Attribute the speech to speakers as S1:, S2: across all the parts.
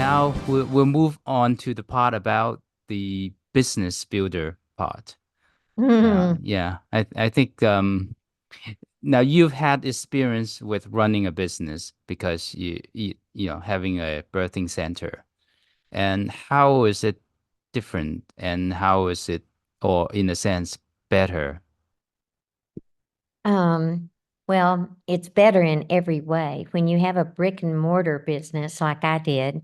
S1: now we'll move on to the part about the business builder part.
S2: Hmm.
S1: Yeah. I think now you've had experience with running a business because you having a birthing center. And how is it different and how is it, or in a sense, better?
S2: Um, well, it's better in every way. When you have a brick and mortar business like I did,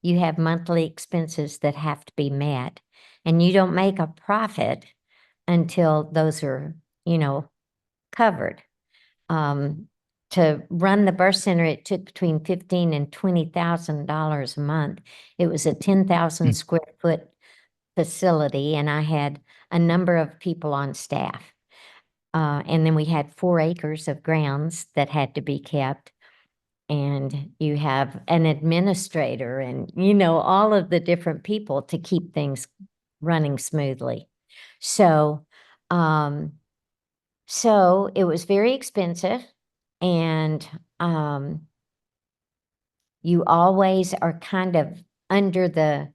S2: you have monthly expenses that have to be met, and you don't make a profit until those are, covered. Um, to run the birth center, it took between 15 and $20,000 a month. It was a 10,000
S1: Mm.
S2: square foot facility, and I had a number of people on staff. And then we had 4 acres of grounds that had to be kept. And you have an administrator and, all of the different people to keep things running smoothly. So, um, so it was very expensive. And you always are kind of under the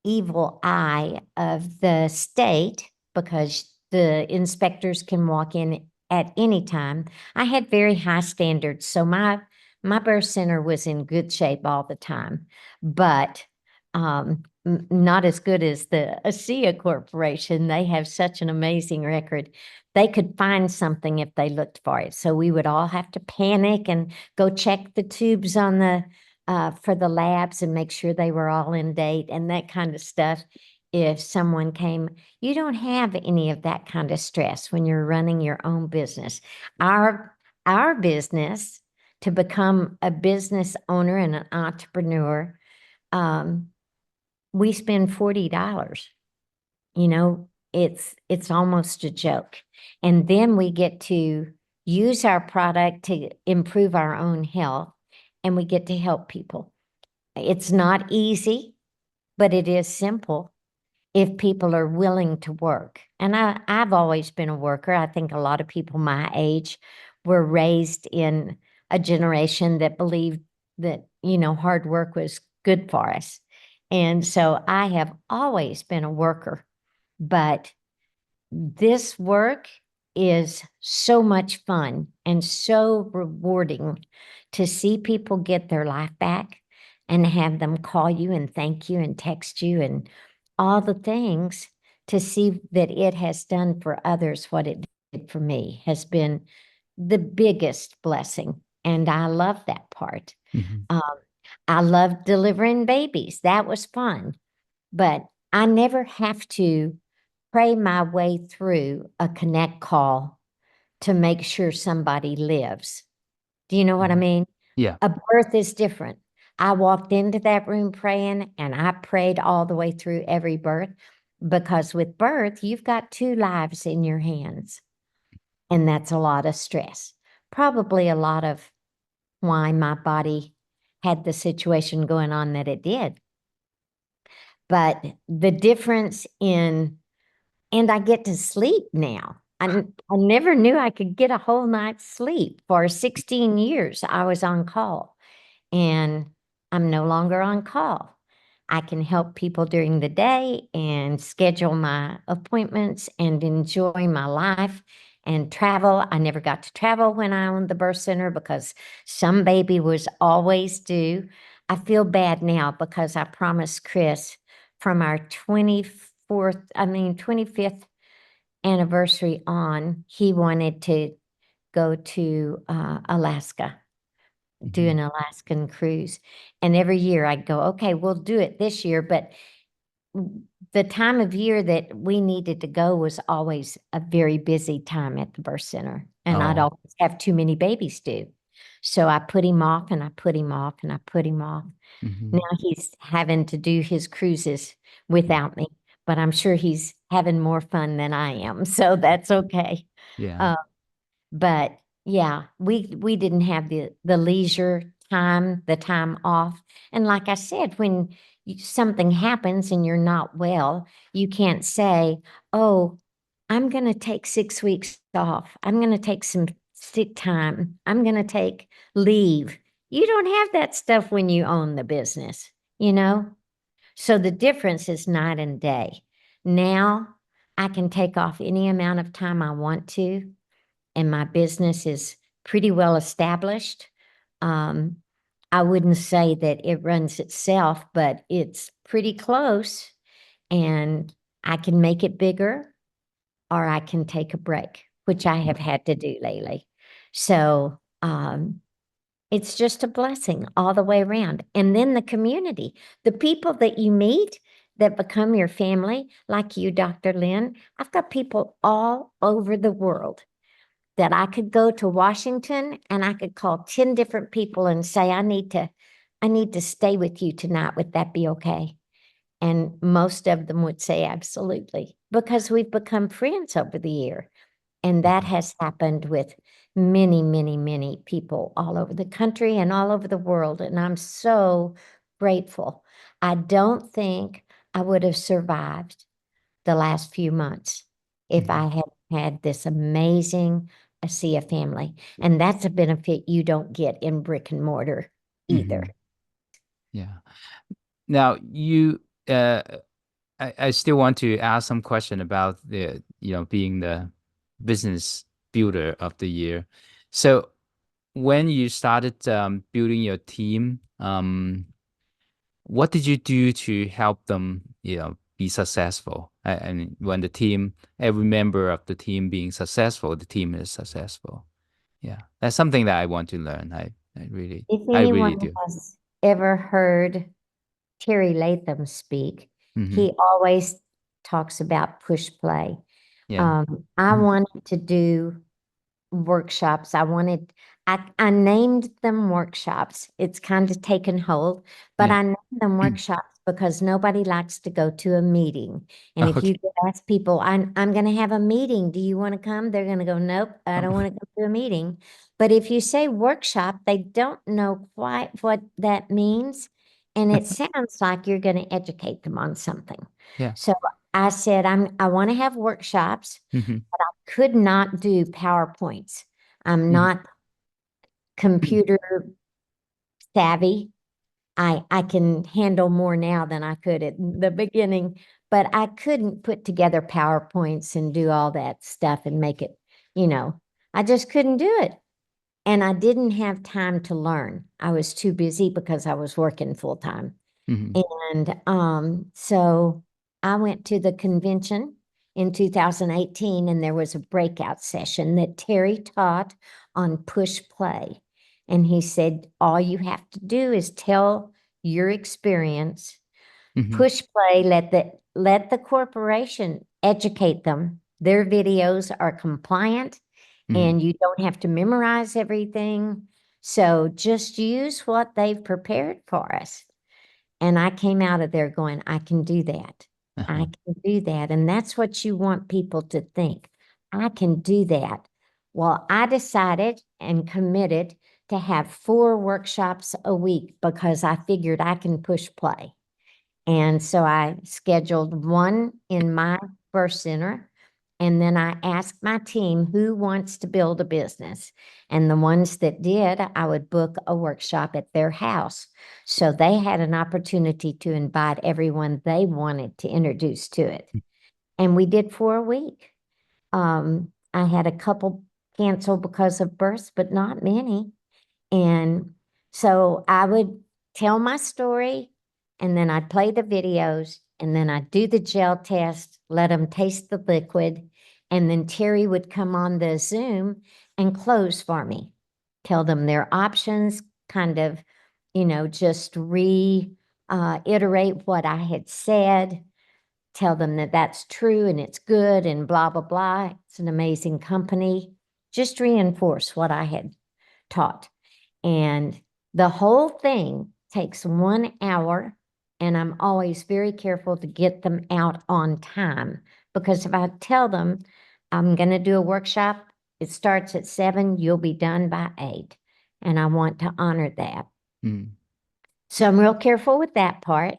S2: evil eye of the state because the inspectors can walk in at any time. I had very high standards, so my birth center was in good shape all the time, but not as good as the ASEA Corporation. They have such an amazing record. They could find something if they looked for it. So we would all have to panic and go check the tubes on the for the labs and make sure they were all in date and that kind of stuff. If someone came, you don't have any of that kind of stress when you're running your own business. Our business, to become a business owner and an entrepreneur, um, we spend $40. It's almost a joke. And then we get to use our product to improve our own health, and we get to help people. It's not easy, but it is simple if people are willing to work. And I've always been a worker. I think a lot of people my age were raised in a generation that believed that, hard work was good for us. And so I have always been a worker, but this work is so much fun and so rewarding to see people get their life back and have them call you and thank you and text you and all the things, to see that it has done for others what it did for me has been the biggest blessing. And I love that part.
S1: Mhm.
S2: Um, I love delivering babies. That was fun, but I never have to pray my way through a connect call to make sure somebody lives. Do you know what I
S1: Mhm.
S2: mean?
S1: Yeah.
S2: A birth is different. I walked into that room praying, and I prayed all the way through every birth, because with birth, you've got 2 lives in your hands, and that's a lot of stress. Probably a lot of why my body had the situation going on that it did. But the difference in, and I get to sleep now. I never knew I could get a whole night's sleep. For 16 years, I was on call, and I'm no longer on call. I can help people during the day and schedule my appointments and enjoy my life and travel. I never got to travel when I owned the birth center because some baby was always due. I feel bad now because I promised Chris from our 25th anniversary on, he wanted to go to Alaska, do
S1: Mhm.
S2: an Alaskan cruise. And every year I'd go, okay, we'll do it this year. But the time of year that we needed to go was always a very busy time at the birth center. And I'd
S1: Oh.
S2: always have too many babies due. So I put him off and I put him off and I put him off. Now
S1: Mhm.
S2: he's having to do his cruises without me, but I'm sure he's having more fun than I am. So that's okay.
S1: Yeah.
S2: Uh, but yeah, we didn't have the leisure time, the time off. And like I said, when something happens and you're not well, you can't say, "Oh, I'm going to take 6 weeks off. I'm going to take some sick time. I'm going to take leave." You don't have that stuff when you own the business. you know? So the difference is night and day. Now I can take off any amount of time I want to, and my business is pretty well established. Um, I wouldn't say that it runs itself, but it's pretty close, and I can make it bigger or I can take a break, which I have had to do lately. So, it's just a blessing all the way around. And then the community, the people that you meet that become your family, like you, Dr. Lynn. I've got people all over the world that I could go to Washington and I could call 10 different people and say, I need to stay with you tonight. Would that be okay? And most of them would say absolutely, because we've become friends over the year. And that
S1: Mhm.
S2: has happened with many, many, many people all over the country and all over the world. And I'm so grateful. I don't think I would have survived the last few months if
S1: Mhm.
S2: I had had this amazing ASEA family. And that's a benefit you don't get in brick and mortar either.
S1: Mhm. Yeah. Now uh I still want to ask some question about the, being the business builder of the year. So when you started building your team, what did you do to help them, be successful? I mean, when the team, every member of the team being successful, the team is successful. Yeah, that's something that I want to learn.
S2: If
S1: I really
S2: anyone
S1: do.
S2: has ever heard Terry Latham speak,
S1: Hmm.
S2: he always talks about push play.
S1: Yeah.
S2: I
S1: Hmm.
S2: wanted to do workshops. I named them workshops. It's kind of taken hold, but
S1: Yeah.
S2: I named them workshops because nobody likes to go to a meeting. And if you
S1: Okay.
S2: could ask people, I'm going to have a meeting. Do you want to come? They're going to go, nope, I don't want to go to a meeting. But if you say workshop, they don't know quite what that means. And it sounds like you're going to educate them on something.
S1: Yeah.
S2: So I said, I want to have workshops,
S1: Hmm.
S2: could not do PowerPoints. I'm
S1: Hmm.
S2: not computer savvy. I can handle more now than I could at the beginning, but I couldn't put together PowerPoints and do all that stuff and make it, I just couldn't do it. And I didn't have time to learn. I was too busy because I was working full time.
S1: Hmm.
S2: And so I went to the convention in 2018, and there was a breakout session that Terry taught on push play. And he said, all you have to do is tell your experience,
S1: Hmm.
S2: push play, let the corporation educate them. Their videos are compliant
S1: Hmm.
S2: and you don't have to memorize everything. So just use what they've prepared for us. And I came out of there going, I can do that. I
S1: Uh-huh.
S2: can do that. And that's what you want people to think. I can do that. Well, I decided and committed to have 4 workshops a week because I figured I can push play. And so I scheduled one in my birth center. And then I asked my team who wants to build a business. And the ones that did, I would book a workshop at their house. So they had an opportunity to invite everyone they wanted to introduce to it. And we did 4 a week. I had a couple cancel because of births, but not many. And so I would tell my story, and then I'd play the videos, and then I'd do the gel test, let them taste the liquid, and then Terry would come on the Zoom and close for me, tell them their options, kind of, just iterate what I had said, tell them that that's true and it's good and blah, blah, blah. It's an amazing company. Just reinforce what I had taught. And the whole thing takes 1 hour, and I'm always very careful to get them out on time, because if I tell them I'm going to do a workshop, it starts at 7, you'll be done by 8. And I want to honor that.
S1: Mm.
S2: So I'm real careful with that part.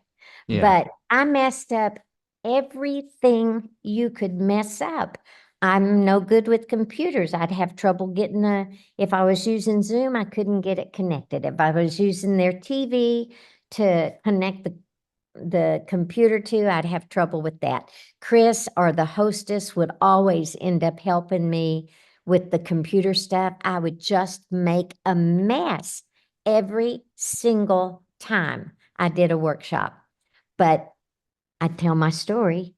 S1: Yeah.
S2: But I messed up everything you could mess up. I'm no good with computers. I'd have trouble if I was using Zoom, I couldn't get it connected. If I was using their TV, to connect the computer to, I'd have trouble with that. Chris or the hostess would always end up helping me with the computer stuff. I would just make a mess every single time I did a workshop. But I'd tell my story,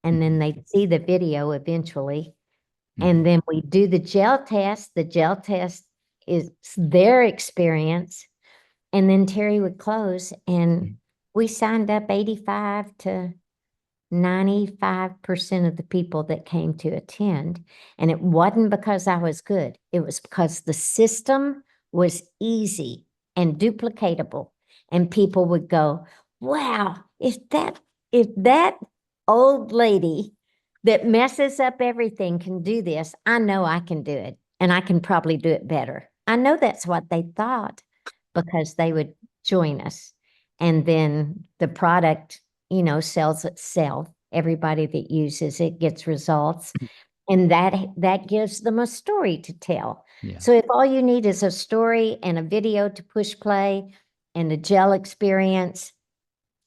S2: and then they'd see the video eventually. And then we do the gel test. The gel test is their experience. And then Terry would close, and we signed up 85 to 95% of the people that came to attend. And it wasn't because I was good. It was because the system was easy and duplicatable. And people would go, wow, if that old lady that messes up everything can do this, I know I can do it. And I can probably do it better. I know that's what they thought, because they would join us. And then the product, sells itself. Everybody that uses it gets results. And that gives them a story to tell.
S1: Yeah.
S2: So if all you need is a story and a video to push play and a gel experience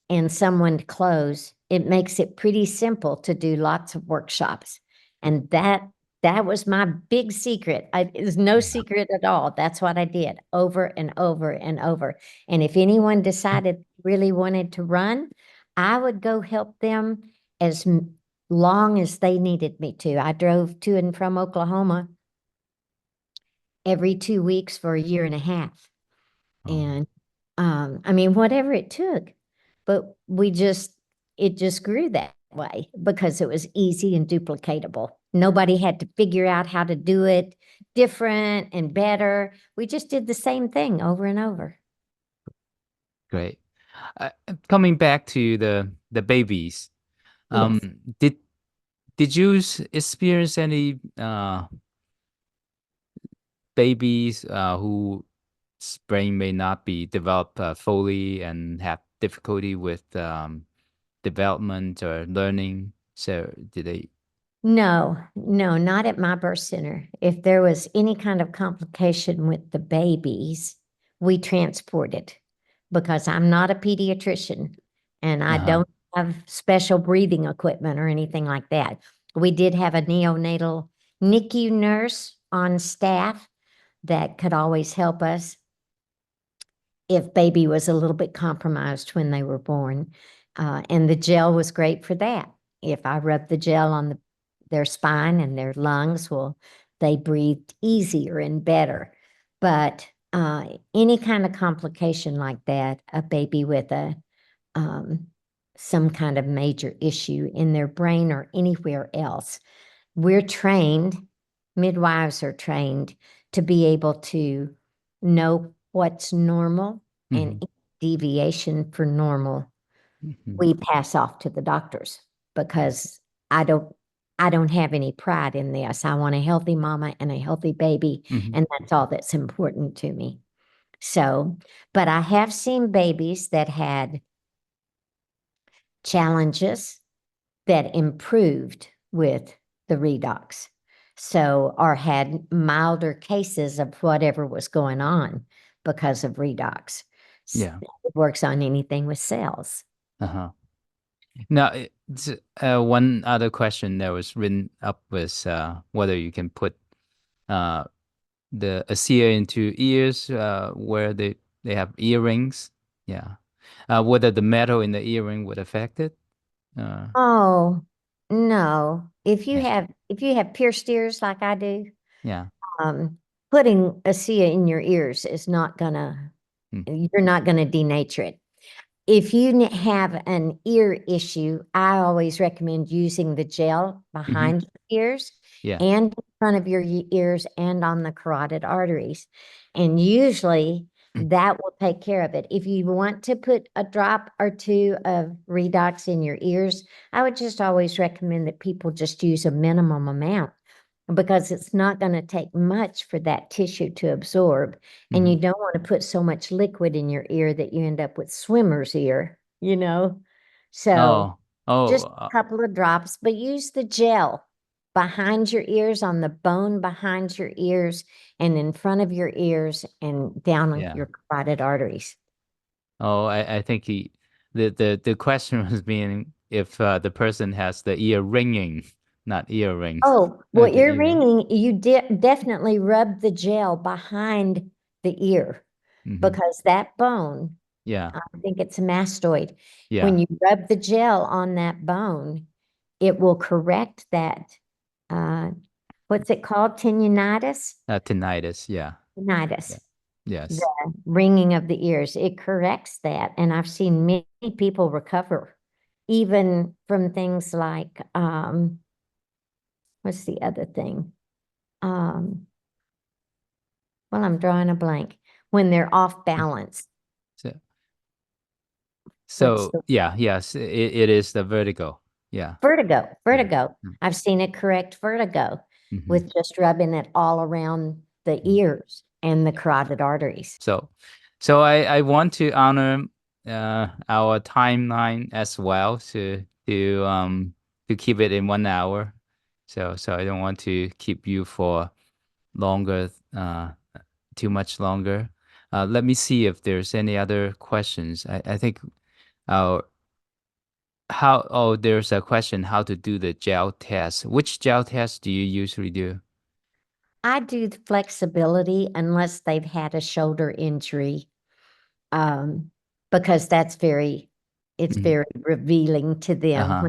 S2: and someone to close, it makes it pretty simple to do lots of workshops. And that was my big secret. It's no secret at all. That's what I did over and over and over. And if anyone decided really wanted to run, I would go help them as long as they needed me to. I drove to and from Oklahoma every 2 weeks for a year and a half. And I mean, whatever it took, but it just grew that way because it was easy and duplicatable. Nobody had to figure out how to do it different and better. We just did the same thing over and over.
S1: Great. Coming back to the babies,
S2: Yes.
S1: did you experience any babies whose brain may not be developed fully and have difficulty with development or learning? So did they?
S2: No, not at my birth center. If there was any kind of complication with the babies, we transported, because I'm not a pediatrician and I
S1: Uh-huh.
S2: don't have special breathing equipment or anything like that. We did have a neonatal NICU nurse on staff that could always help us if baby was a little bit compromised when they were born. And the gel was great for that. If I rubbed the gel on their spine and their lungs, well, they breathed easier and better. But any kind of complication like that, a baby with some kind of major issue in their brain or anywhere else, we're trained, midwives are trained to be able to know what's normal, and
S1: Mhm.
S2: deviation for normal,
S1: Mhm.
S2: we pass off to the doctors, because I don't have any pride in this. I want a healthy mama and a healthy baby,
S1: Mhm.
S2: and that's all that's important to me. So, but I have seen babies that had challenges that improved with the redox. So, or had milder cases of whatever was going on because of redox.
S1: Yeah.
S2: It works on anything with cells.
S1: Uh-huh. Now, one other question that was written up was whether you can put uh, the ASEA into ears where they have earrings. Yeah. Whether the metal in the earring would affect it. Uh,
S2: Oh, no.
S1: yeah.
S2: If you have pierced ears like I do,
S1: Yeah.
S2: um, putting ASEA in your ears is not gonna,
S1: Mm.
S2: you're not gonna denature it. If you have an ear issue, I always recommend using the gel
S1: Hmm.
S2: behind your ears
S1: Yeah.
S2: and in front of your ears and on the carotid arteries. And usually that will take care of it. If you want to put a drop or two of redox in your ears, I would just always recommend that people just use a minimum amount, because it's not going to take much for that tissue to absorb. And you
S1: Hmm.
S2: don't want to put so much liquid in your ear that you end up with swimmer's ear, you know? So
S1: Oh. Oh.
S2: just a couple of drops, but use the gel behind your ears, on the bone behind your ears, and in front of your ears and down on
S1: Yeah.
S2: your carotid arteries.
S1: Oh, I think the question was being if the person has the ear ringing, not earring.
S2: Oh, well,
S1: The
S2: ear
S1: earring.
S2: ringing, you definitely rub the gel behind the ear
S1: Hmm.
S2: because that bone,
S1: Yeah,
S2: I think it's a mastoid. When
S1: yeah.
S2: you rub the gel on that bone, it will correct that. Uh, what's it called? Tendinitis?
S1: Tinnitus. Yeah, yeah.
S2: Tinnitus,
S1: Yes.
S2: the ringing of the ears. It corrects that. And I've seen many people recover, even from things like, what's the other thing? Um, well, I'm drawing a blank. When they're off balance.
S1: So,
S2: What's
S1: so
S2: the
S1: yeah, yes, it is the vertigo. Yeah,
S2: vertigo?
S1: yeah.
S2: Vertigo. I've seen it correct vertigo
S1: Mm-hmm.
S2: with just rubbing it all around the ears and the carotid arteries.
S1: So, so I want to honor our timeline as well to keep it in 1 hour. So I don't want to keep you for longer, too much longer. Let me see if there's any other questions. I think our how oh there's a question how to do the gel test. Which gel test do you usually do?
S2: I do the flexibility unless they've had a shoulder injury, um, because it's
S1: Mhm.
S2: very revealing to them
S1: Uh-huh.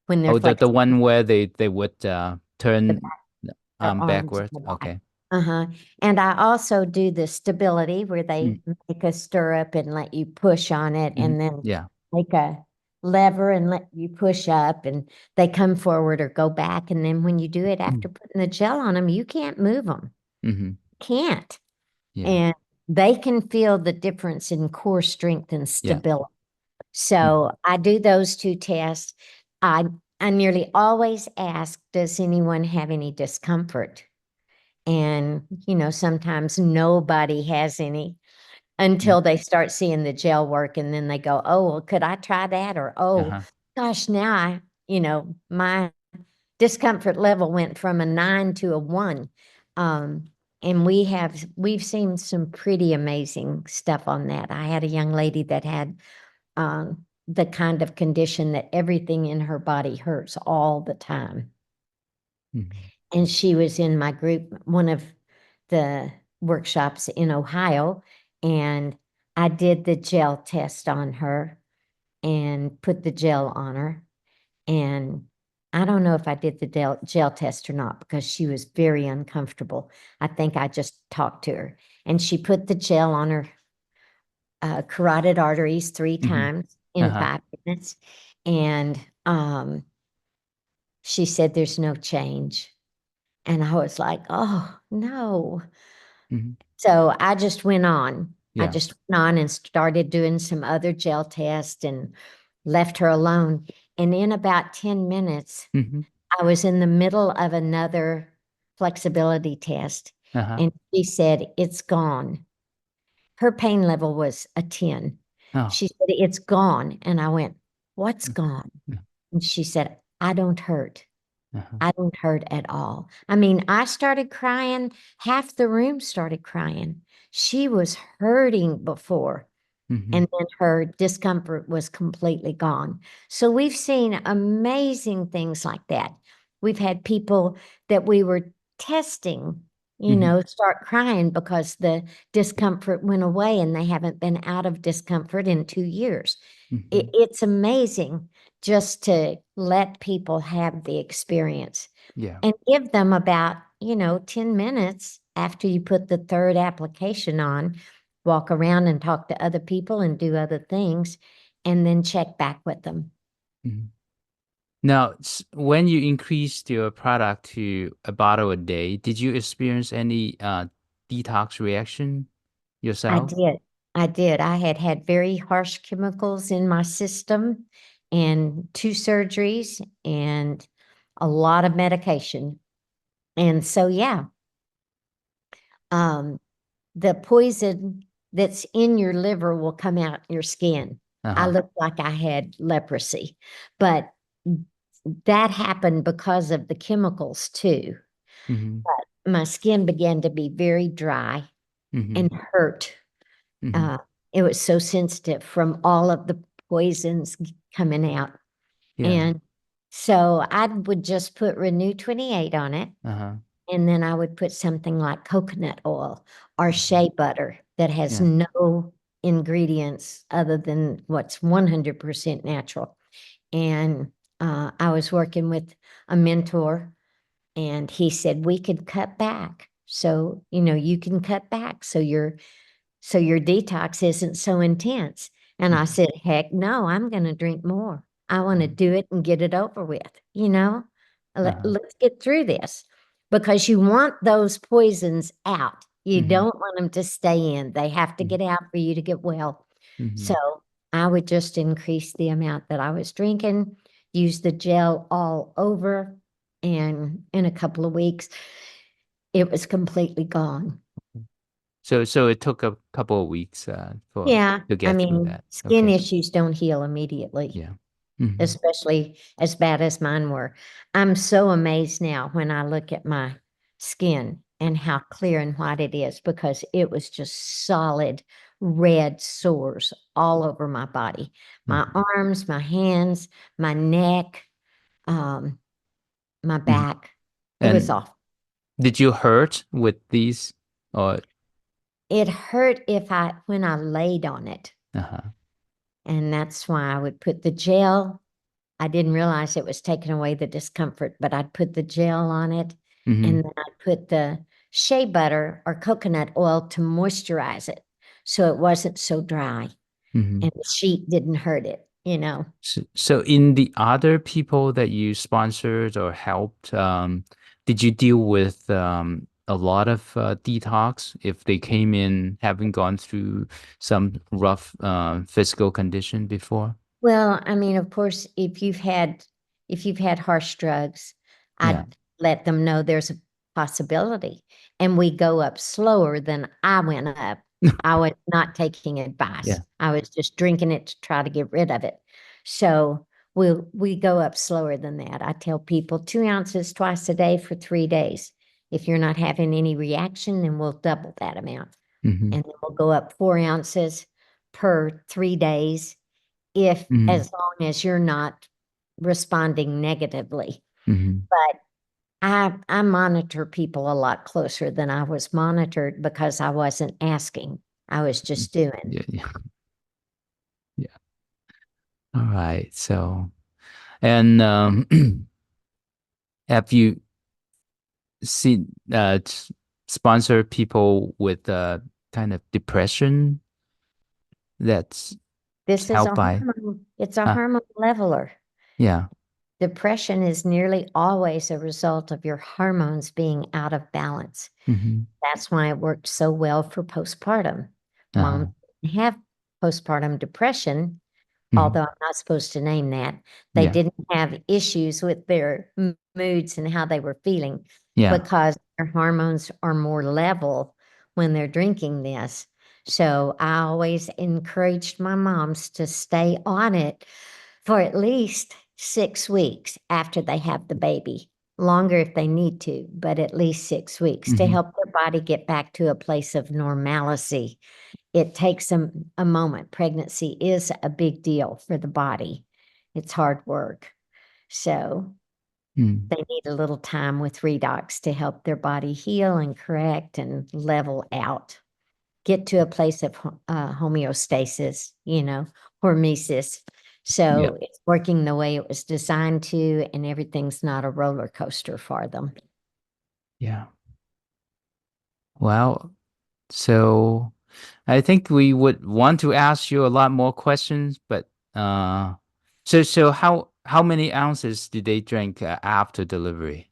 S2: when they're
S1: Oh, the
S2: flexing
S1: one where they would
S2: the
S1: turn
S2: back, their arms and
S1: backward.
S2: the back.
S1: Okay.
S2: Uh-huh. And I also do the stability where they
S1: Mm.
S2: make a stirrup and let you push on it
S1: Mhm.
S2: and then
S1: Yeah.
S2: make a lever and let you push up and they come forward or go back. And then when you do it after putting the gel on them, you can't move them.
S1: Mm-hmm.
S2: Can't.
S1: Yeah.
S2: And they can feel the difference in core strength and
S1: Yeah.
S2: stability.
S1: Mhm.
S2: So I do those two tests. I I nearly always ask, does anyone have any discomfort? And, sometimes nobody has any
S1: Mm.
S2: until they start seeing the gel work and then they go, oh, well, could I try that? Or, oh,
S1: Uh-huh.
S2: gosh, now my discomfort level went from a 9 to a 1. Um, and we've seen some pretty amazing stuff on that. I had a young lady that had the kind of condition that everything in her body hurts all the time.
S1: Mhm.
S2: And she was in my group, one of the workshops in Ohio, and I did the gel test on her and put the gel on her. And I don't know if I did the gel test or not because she was very uncomfortable. I think I just talked to her and she put the gel on her carotid arteries 3
S1: Mhm.
S2: times in
S1: Uh-huh.
S2: 5 minutes. And she said, there's no change. And I was like, oh, no.
S1: Mhm.
S2: So I just went on. I
S1: Yeah.
S2: just went on and started doing some other gel tests and left her alone. And in about 10 minutes,
S1: Mhm.
S2: I was in the middle of another flexibility test.
S1: Uh-huh.
S2: And she said, it's gone. Her pain level was a 10.
S1: Oh.
S2: She said, it's gone. And I went, what's
S1: Mm.
S2: gone?
S1: Yeah.
S2: And she said, I don't hurt.
S1: Uh-huh.
S2: I don't hurt at all. I mean, I started crying. Half the room started crying. She was hurting before,
S1: Mhm.
S2: and then her discomfort was completely gone. So we've seen amazing things like that. We've had people that we were testing,
S1: Mhm.
S2: start crying because the discomfort went away and they haven't been out of discomfort in 2 years.
S1: Mhm.
S2: It's amazing just to let people have the experience
S1: Yeah.
S2: and give them about, 10 minutes after you put the third application on, walk around and talk to other people and do other things, and then check back with them.
S1: Mhm. Now, when you increased your product to a bottle a day, did you experience any detox reaction
S2: I
S1: yourself?
S2: did. I did. I had had very harsh chemicals in my system and 2 surgeries and a lot of medication. And so, yeah, um, the poison that's in your liver will come out your skin. I
S1: Uh-huh.
S2: looked like I had leprosy, but that happened because of the chemicals too.
S1: Mhm.
S2: My skin began to be very dry
S1: Mhm.
S2: and hurt.
S1: Mhm.
S2: Uh, It was so sensitive from all of the poisons coming out.
S1: Yeah.
S2: And so I would just put Renew 28 on it.
S1: Uh-huh.
S2: And then I would put something like coconut oil or
S1: Mhm.
S2: shea butter that has
S1: Yeah.
S2: no ingredients other than what's 100% natural. And I was working with a mentor, and he said we could cut back. So, you can cut back so your detox isn't so intense. And I
S1: Mhm.
S2: said, heck no, I'm going to drink more. I want to
S1: Mhm.
S2: do it and get it over with.
S1: Uh-huh.
S2: Let's get through this, because you want those poisons out. You
S1: Mhm.
S2: don't want them to stay in. They have to
S1: Mhm.
S2: get out for you to get well. So
S1: Mhm.
S2: I would just increase the amount that I was drinking, use the gel all over, and in a couple of weeks, it was completely gone.
S1: So it took a couple of weeks for
S2: Yeah,
S1: to
S2: I
S1: get through
S2: mean,
S1: that.
S2: skin
S1: Okay.
S2: issues don't heal immediately,
S1: Yeah. Hmm.
S2: especially as bad as mine were. I'm so amazed now when I look at my skin and how clear and white it is, because it was just solid red sores all over my body, my
S1: Hmm.
S2: arms, my hands, my neck, um, my
S1: Hmm.
S2: back. It was
S1: And
S2: awful.
S1: did you hurt with these or
S2: It hurt when I laid on it.
S1: uh-huh.
S2: And that's why I would put the gel. I didn't realize it was taking away the discomfort, but I'd put the gel on it,
S1: Hmm.
S2: and then I'd put the shea butter or coconut oil to moisturize it so it wasn't so dry
S1: Hmm.
S2: and the sheet didn't hurt it.
S1: So in the other people that you sponsored or helped, did you deal with a lot of detox if they came in having gone through some rough physical condition before?
S2: Well, I mean, of course, if you've had harsh drugs,
S1: Yeah.
S2: I'd let them know there's a possibility. And we go up slower than I went up. I was not taking advice.
S1: Yeah.
S2: I was just drinking it to try to get rid of it. So we go up slower than that. I tell people 2 ounces twice a day for 3 days. If you're not having any reaction, then we'll double that amount.
S1: Hmm.
S2: And then we'll go up 4 ounces per 3 days, if
S1: Hmm.
S2: as long as you're not responding negatively.
S1: Hmm.
S2: But I monitor people a lot closer than I was monitored, because I wasn't asking. I was just doing.
S1: Yeah. Yeah. Yeah. All right. So, and have you seen sponsor people with kind of depression that's
S2: This is
S1: helped
S2: a
S1: by?
S2: hormone, it's a
S1: Uh,
S2: hormone leveler.
S1: yeah.
S2: Depression is nearly always a result of your hormones being out of balance.
S1: Hmm.
S2: That's why it worked so well for postpartum. Moms
S1: Uh,
S2: have postpartum depression,
S1: mhm.
S2: although I'm not supposed to name that. They
S1: Yeah.
S2: didn't have issues with their moods and how they were feeling,
S1: Yeah.
S2: because their hormones are more level when they're drinking this. So I always encouraged my moms to stay on it for at least 6 weeks after they have the baby. Longer if they need to, but at least 6 weeks to
S1: Hmm.
S2: help their body get back to a place of normalcy. It takes a moment. Pregnancy is a big deal for the body. It's hard work. So
S1: Mm.
S2: they need a little time with redox to help their body heal and correct and level out. Get to a place of homeostasis, hormesis.
S1: Yeah.
S2: So it's working the way it was designed to, and everything's not a roller coaster for them.
S1: Yeah. Well, so I think we would want to ask you a lot more questions, but so how many ounces did they drink after delivery?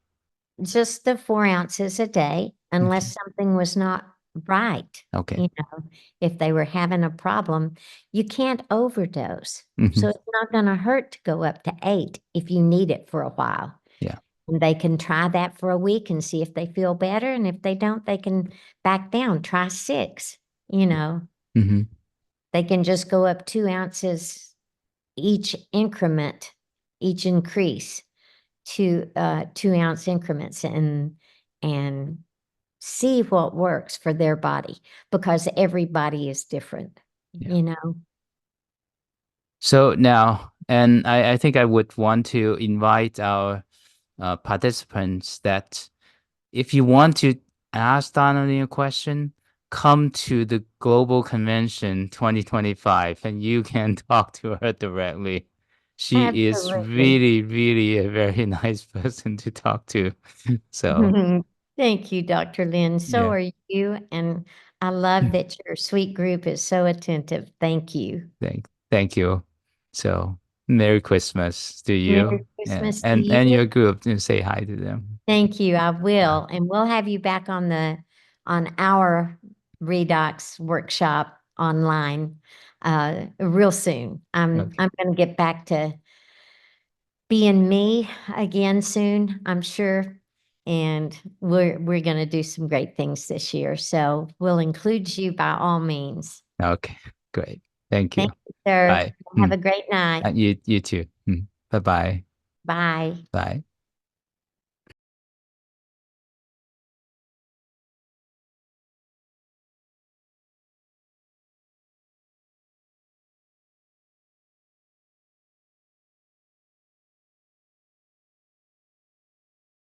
S2: Just the 4 ounces a day,
S1: Okay.
S2: unless something was not right.
S1: Okay.
S2: If they were having a problem, you can't overdose.
S1: Hmm.
S2: So it's not going to hurt to go up to 8 if you need it for a while.
S1: Yeah.
S2: And they can try that for a week and see if they feel better. And if they don't, they can back down, try 6. You know,
S1: Hmm.
S2: they can just go up 2 ounces each increment, each increase to 2 ounce increments, and see what works for their body, because every body is different.
S1: Yeah.
S2: you know.
S1: So now, and I think I would want to invite our participants that if you want to ask Donnellyn a question, come to the Global Convention 2025 and you can talk to her directly. She is
S2: Absolutely.
S1: really, really a very nice person to talk to. So,
S2: Thank you, Dr. Lynn. So
S1: yeah,
S2: are you. And I love that your sweet group is so attentive. Thank you.
S1: thank you. So, Merry Christmas to
S2: Merry
S1: you
S2: Christmas to
S1: and
S2: you.
S1: your group and say hi to them.
S2: Thank you. I
S1: Yeah.
S2: will. And we'll have you back on our redox workshop online real soon.
S1: Okay.
S2: I'm going to get back to being me again soon, I'm sure. And we're going to do some great things this year. So we'll include you by all means.
S1: Okay. Great. Thank
S2: Thank
S1: you.
S2: you, sir.
S1: Bye.
S2: Have a great night.
S1: You too. Bye bye.
S2: Bye.
S1: Bye.